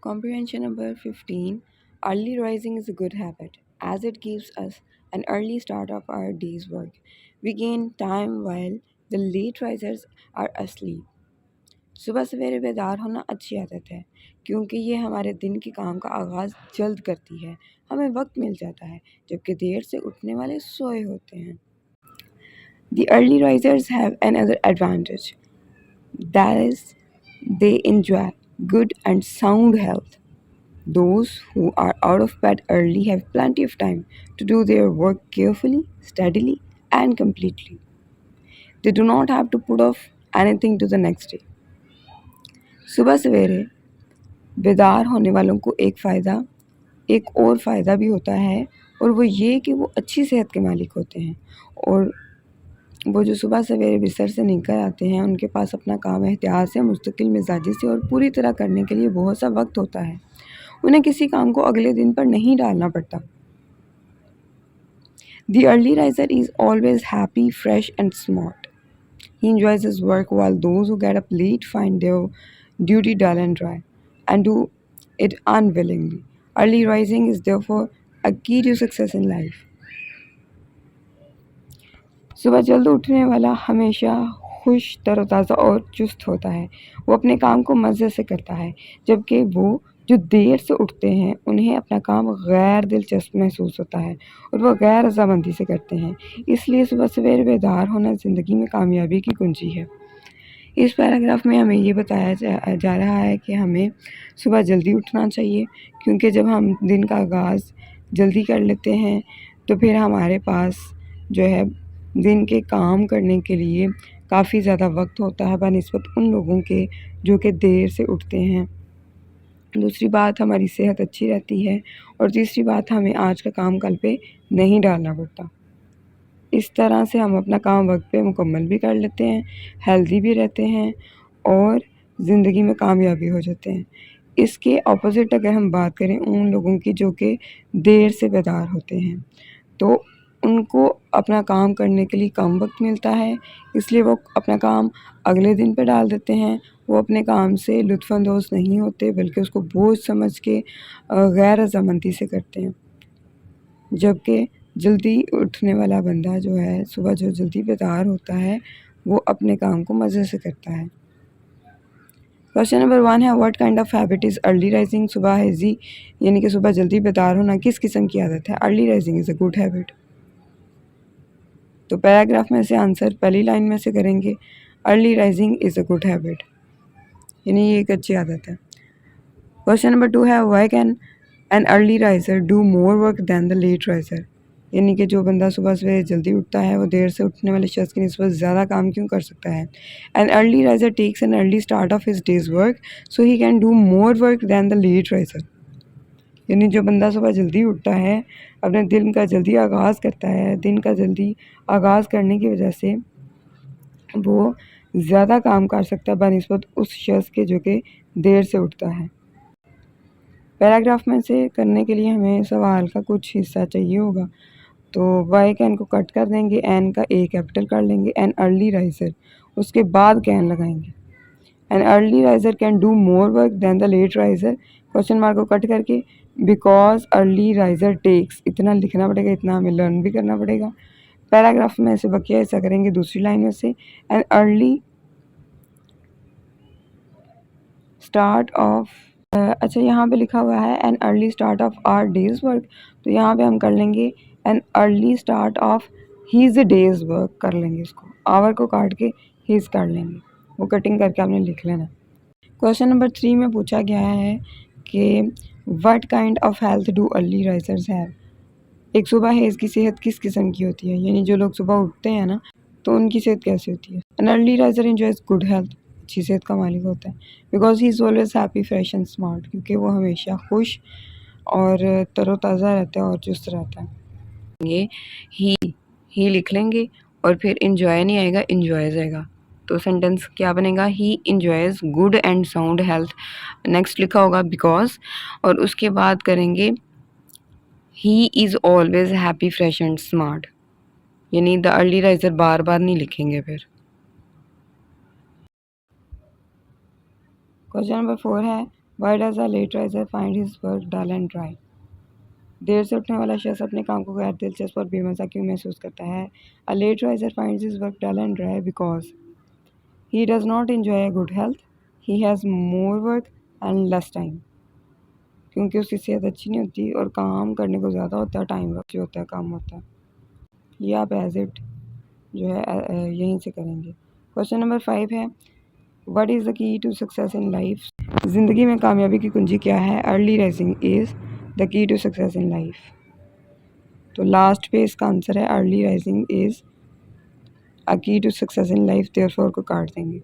Comprehension number 15. Early rising is a good habit as it gives us an early start of our day's work. We gain time while the late risers are asleep. सुबह सवेरे बेदार होना अच्छी आदत है क्योंकि ये हमारे दिन के काम का आगाज़ जल्द करती है। हमें वक्त मिल जाता है जबकि देर से उठने वाले सोए होते हैं। The early risers have another advantage, that is, they enjoy good and sound health. Those who are out of bed early have plenty of time to do their work carefully, steadily, and completely. They do not have to put off anything to the next day. सुबह सवेरे बेदार होने वालों को एक और फ़ायदा भी होता है और वो ये कि वो अच्छी सेहत के मालिक होते हैं और वो जो सुबह सवेरे बिस्तर से निकल आते हैं उनके पास अपना काम एहतियात से, मुस्तकिल मिजाजी से और पूरी तरह करने के लिए बहुत सा वक्त होता है। उन्हें किसी काम को अगले दिन पर नहीं डालना पड़ता। The early riser is always happy, fresh and smart. He enjoys his work while those who get up late find their duty dull and dry and do it unwillingly. Early rising is therefore a key to success in life. सुबह जल्द उठने वाला हमेशा खुश, तरोताज़ा और चुस्त होता है। वो अपने काम को मज़े से करता है, जबकि वो जो देर से उठते हैं उन्हें अपना काम गैर दिलचस्प महसूस होता है और वह गैर रज़ामंदी से करते हैं। इसलिए सुबह सवेरे बेदार होना ज़िंदगी में कामयाबी की कुंजी है। इस पैराग्राफ में हमें ये बताया जा रहा है कि हमें सुबह जल्दी उठना चाहिए क्योंकि जब हम दिन का आगाज़ जल्दी कर लेते हैं तो फिर हमारे पास जो है दिन के काम करने के लिए काफ़ी ज़्यादा वक्त होता है बनिस्बत उन लोगों के जो कि देर से उठते हैं। दूसरी बात, हमारी सेहत अच्छी रहती है और तीसरी बात, हमें आज का काम कल पे नहीं डालना पड़ता। इस तरह से हम अपना काम वक्त पे मुकम्मल भी कर लेते हैं, हेल्दी भी रहते हैं और ज़िंदगी में कामयाब भी हो जाते हैं। इसके ऑपोज़िट अगर हम बात करें उन लोगों की जो कि देर से बेदार होते हैं, तो उनको अपना काम करने के लिए कम वक्त मिलता है, इसलिए वो अपना काम अगले दिन पे डाल देते हैं। वो अपने काम से लुत्फ़अंदोज़ नहीं होते बल्कि उसको बोझ समझ के गैर रज़ामंदी से करते हैं। जबकि जल्दी उठने वाला बंदा जो है, सुबह जो जल्दी बेदार होता है, वो अपने काम को मज़े से करता है। क्वेश्चन नंबर 1 है, what kind of habit is early rising? सुबह हेज़ी यानी कि सुबह जल्दी बेदार होना किस किस्म की आदत है? Early rising is a good habit. तो पैराग्राफ में से आंसर पहली लाइन में से करेंगे, early rising is a good habit, यानी ये एक अच्छी आदत है। क्वेश्चन नंबर 2 है, why can an early riser do more work than the late riser? यानी कि जो बंदा सुबह सवेरे जल्दी उठता है वो देर से उठने वाले शख्स की निस्बत ज़्यादा काम क्यों कर सकता है? An early riser takes an early start of his day's work so he can do more work than the late riser. यानी जो बंदा सुबह जल्दी उठता है, अपने दिन का जल्दी आगाज़ करता है, दिन का जल्दी आगाज़ करने की वजह से वो ज़्यादा काम कर सकता है बनिस्बत उस शख्स के जो कि देर से उठता है। पैराग्राफ में से करने के लिए हमें सवाल का कुछ हिस्सा चाहिए होगा, तो वाई कैन को कट कर देंगे, एन का ए कैपिटल कर लेंगे, एन अर्ली राइजर, उसके बाद कैन लगाएंगे। An early riser can do more work than the late riser, question mark को कट करके बिकॉज अर्ली राइजर टेक्स, इतना लिखना पड़ेगा, इतना हमें लर्न भी करना पड़ेगा। पैराग्राफ में से बकिया हिस्सा करेंगे दूसरी लाइन में से, एन अर्ली स्टार्ट ऑफ, अच्छा यहाँ पे लिखा हुआ है an early start of our day's work, तो यहाँ पे हम कर लेंगे an early start of his day's work कर लेंगे, इसको आवर को काट के हीज़ कर लेंगे, वो कटिंग करके आपने लिख लेना। क्वेश्चन नंबर 3 में पूछा गया है कि what kind of health do early risers have? एक सुबह हेज़ की सेहत किस किस्म की होती है, यानी जो लोग सुबह उठते हैं ना तो उनकी सेहत कैसी होती है? An early riser enjoys good health, अच्छी सेहत का मालिक होता है, because he is always happy, fresh and smart, क्योंकि वो हमेशा खुश और तरोताज़ा रहता है और चुस्त रहता है। ये ही लिख लेंगे और फिर इन्जॉय नहीं आएगा, इन्जॉयज आएगा, तो सेंटेंस क्या बनेगा? He enjoys good and sound health, next लिखा होगा बिकॉज, और उसके बाद करेंगे he is always happy, fresh and smart, यानी द अर्ली राइजर बार बार नहीं लिखेंगे। फिर क्वेश्चन नंबर 4 है, why does a late riser find his work dull and dry. देर से उठने वाला शख्स अपने काम को गैर दिलचस्प और बेमज़ा क्यों महसूस करता है। A late riser finds his work dull and dry because he does not enjoy a good health, he has more work and less time. क्योंकि उसकी सेहत अच्छी नहीं होती और काम करने को ज़्यादा होता है, टाइम जो होता है काम होता है। ये आप एज इट जो है यहीं से करेंगे। क्वेश्चन नंबर 5 है, what is the key to success in life. ज़िंदगी में कामयाबी की कुंजी क्या है। Early rising is the key to success in life. तो लास्ट पे इसका आंसर है early rising is a key to success in life, therefore को काट देंगे।